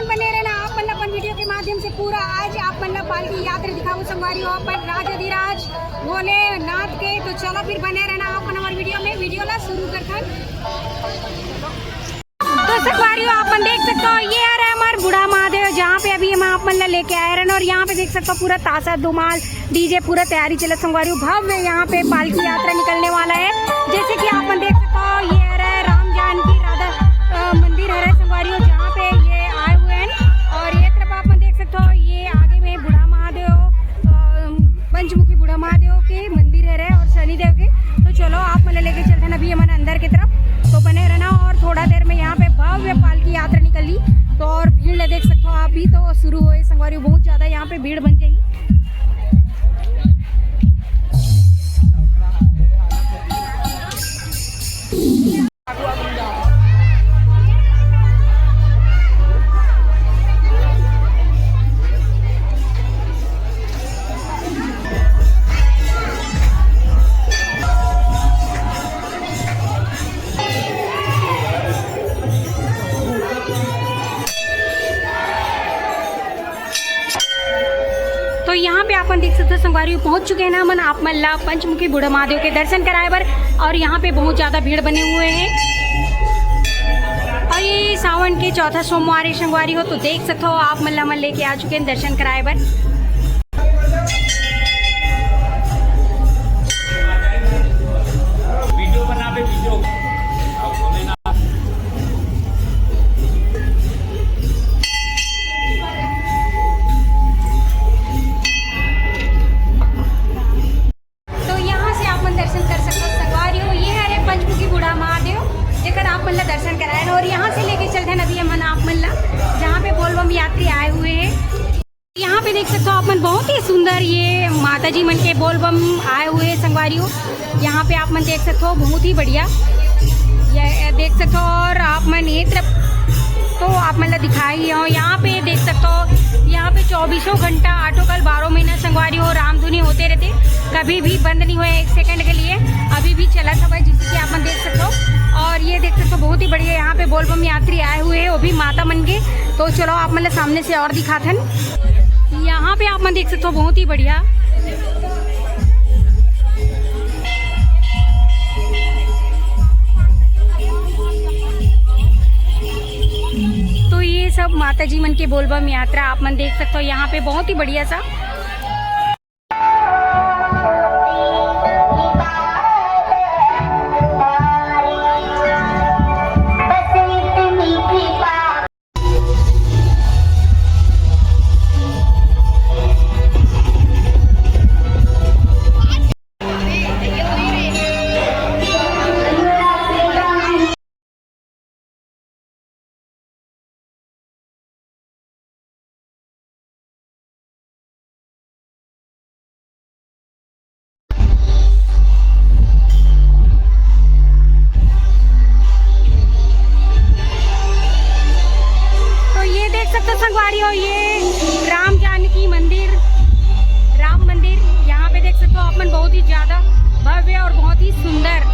अपन बने रहना आप मतलब अपन वीडियो के माध्यम से पूरा आज आप मतलब पालकी यात्रा दिखाओ संगवारी हो अपन राजाधिराज भोलेनाथ के। तो चलो फिर बने रहना अपन हमारे वीडियो ला शुरू करते। तो संगवारी हो अपन देख सकते हो ये आ रहा है हमारे बूढ़ा महादेव जहाँ पे अभी हम आप मतलब लेके आए रहे और यहाँ पे देख सकते हो पूरा ताशा धुमाल डीजे पूरा तैयारी चले संगवारी हो। भव्य यहाँ पे पालकी यात्रा निकलने वाला है। जैसे कि आप देख सकते हो ये आ रहा है राम जानकी राधा मंदिर है संगवारी हो जहाँ पे ये आए हुए हैं। और ये तरफ आप देख सकते हो ये आगे में बूढ़ा महादेव पंचमुखी बूढ़ा महादेव के मंदिर है और शनिदेव के। तो चलो आप मतलब लेके चलते हैं अभी हमारे अंदर की तरफ। तो बने रहना और थोड़ा देर में यहाँ पे भव्य पालकी यात्रा निकली। तो और भीड़ देख सकते हो आप भी तो शुरू हुए संगवारी बहुत ज़्यादा यहाँ पे भीड़ बन जाएगी। तो यहाँ पे अपन देख सकते हो संगवारी पहुँच चुके हैं ना मन आप मल्ला पंचमुखी बूढ़ा महादेव के दर्शन कराए बर। और यहाँ पे बहुत ज़्यादा भीड़ बने हुए हैं और ये सावन के चौथा सोमवार है संगवारी हो। तो देख सकते हो आप मल्ला मन लेके आ चुके हैं दर्शन कराए बर। वीडियो बना पे वीडियो दर्शन कराए और यहाँ से लेके चलते हैं नबी अमन आप मल्ला जहाँ पे बोलबम यात्री आए हुए हैं। यहाँ पे देख सकते हो आप मन बहुत ही सुंदर ये माता जी मन के बोलबम आए हुए हैं संगवारी हो। यहाँ पे आप मन देख सकते हो बहुत ही बढ़िया ये देख सकते हो। और आप मन ये तरफ तो आप मतलब दिखाई हो यहाँ पे देख सकते हो यहाँ पे 24 घंटा ऑटो कल 12 महीना संगवारी हो रामधुनी होते रहते कभी भी बंद नहीं हुए एक सेकंड के लिए अभी भी चला था भाई जिससे आप देख सकते हो। और ये देख सकते हो बहुत ही बढ़िया यहाँ पे बोलबम यात्री आए हुए हैं वो भी माता मन के। तो चलो आप मतलब सामने से और दिखाते हैं यहाँ पे आप मन देख सकते हो बहुत ही बढ़िया। तो ये सब माता जी मन के बोलबम यात्रा आप मन देख सकते हो यहाँ पे बहुत ही बढ़िया सा। संगवारी हो ये राम जानकी मंदिर राम मंदिर यहाँ पे देख सकते हो आप मन बहुत ही ज्यादा भव्य और बहुत ही सुंदर।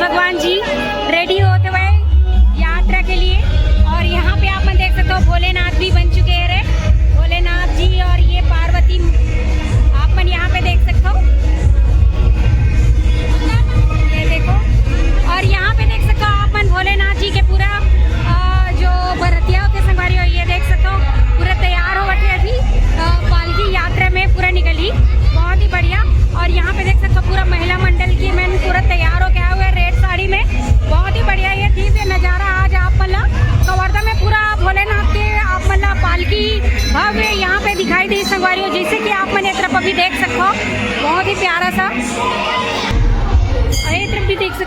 भगवान जी रेडी होते हुए यात्रा के लिए। और यहाँ पे आप देख सकते हो भोलेनाथ भी बन चुके हैं भोलेनाथ जी। और ये पार्वती आप मन यहाँ पे देख सकते हो ये देखो। और यहाँ पे देख सकते हो आप मन भोलेनाथ जी के पूरा जो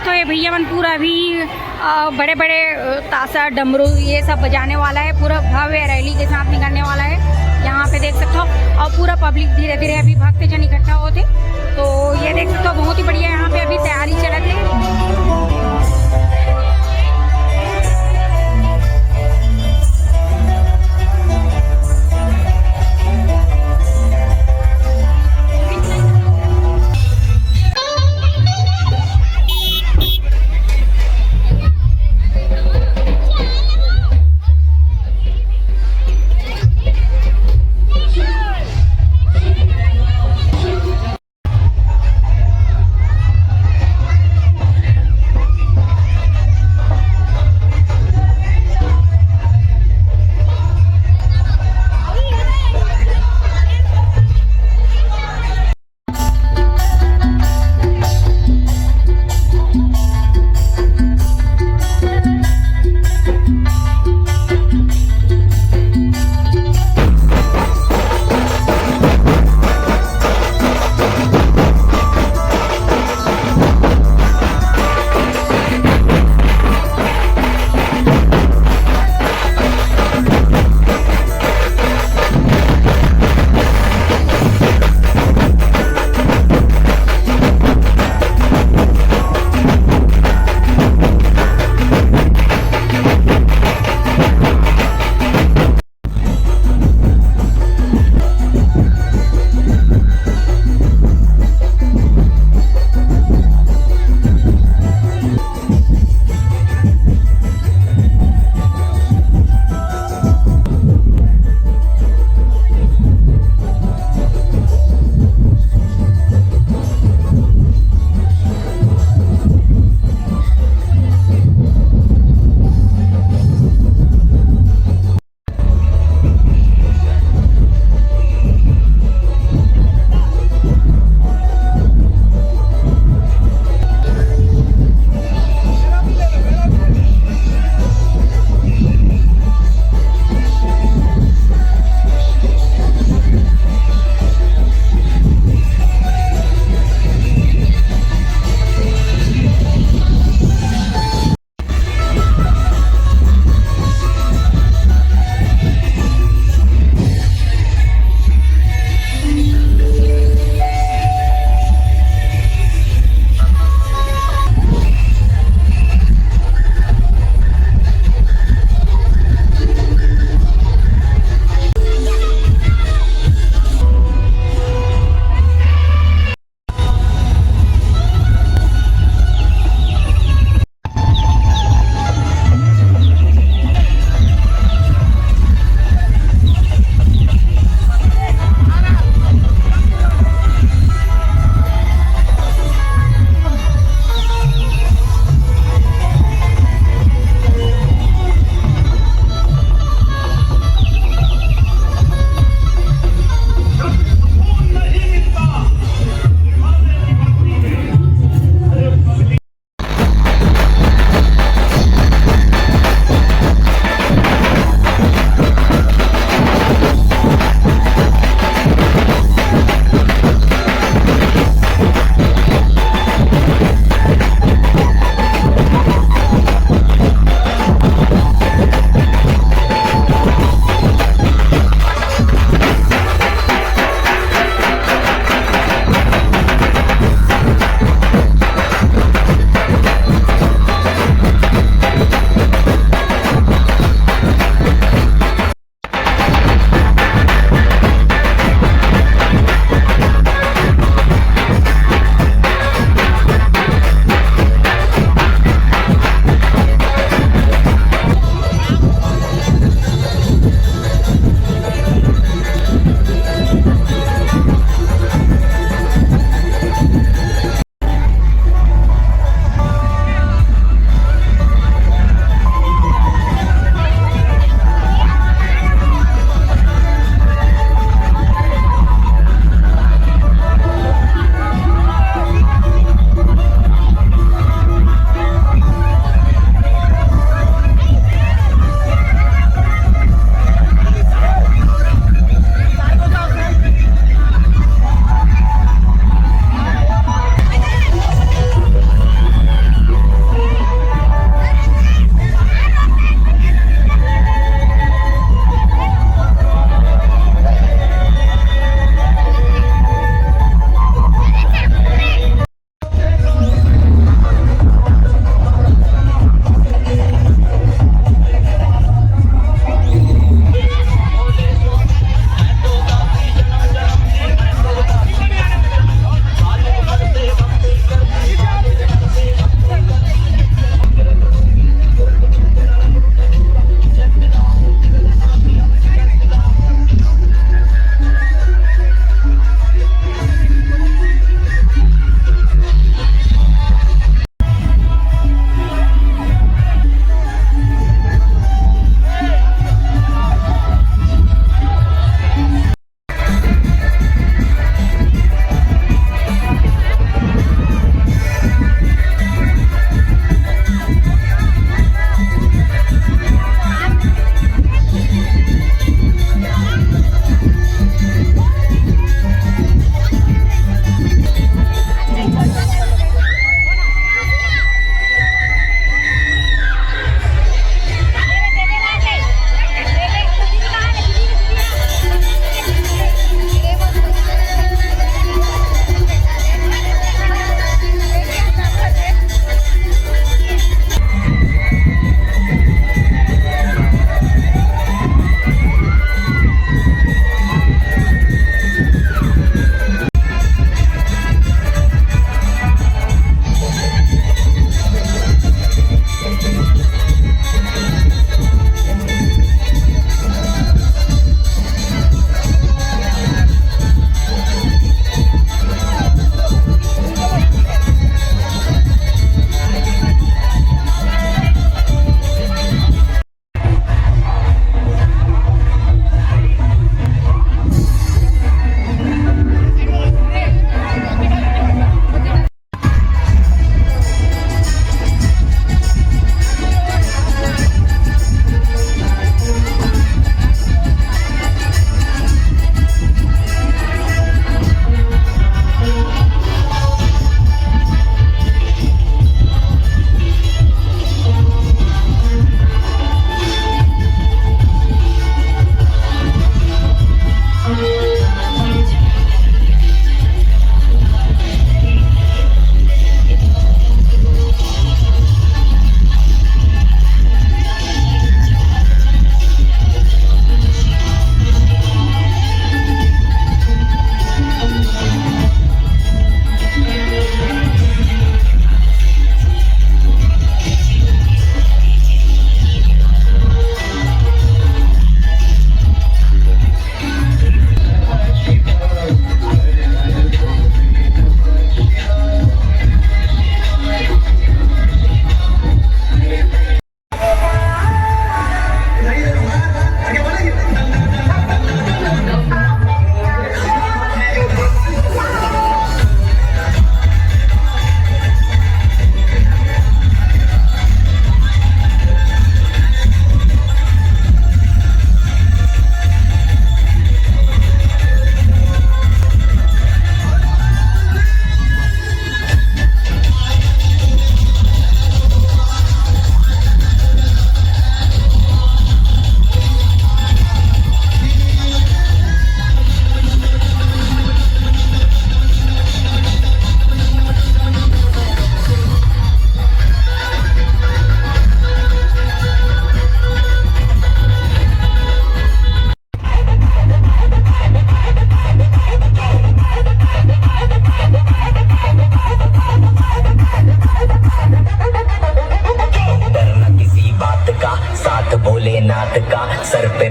सकते हो ये भैया मन पूरा अभी बड़े बड़े ताशा डमरू ये सब बजाने वाला है, पूरा भव्य रैली के साथ निकलने वाला है यहाँ पे देख सकते हो। और पूरा पब्लिक धीरे धीरे अभी भक्तजन इकट्ठा होते, तो ये देख सकते हो बहुत ही बढ़िया यहाँ पे अभी तैयारी चलत है।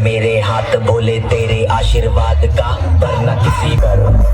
मेरे हाथ बोले तेरे आशीर्वाद का, वरना किसी पर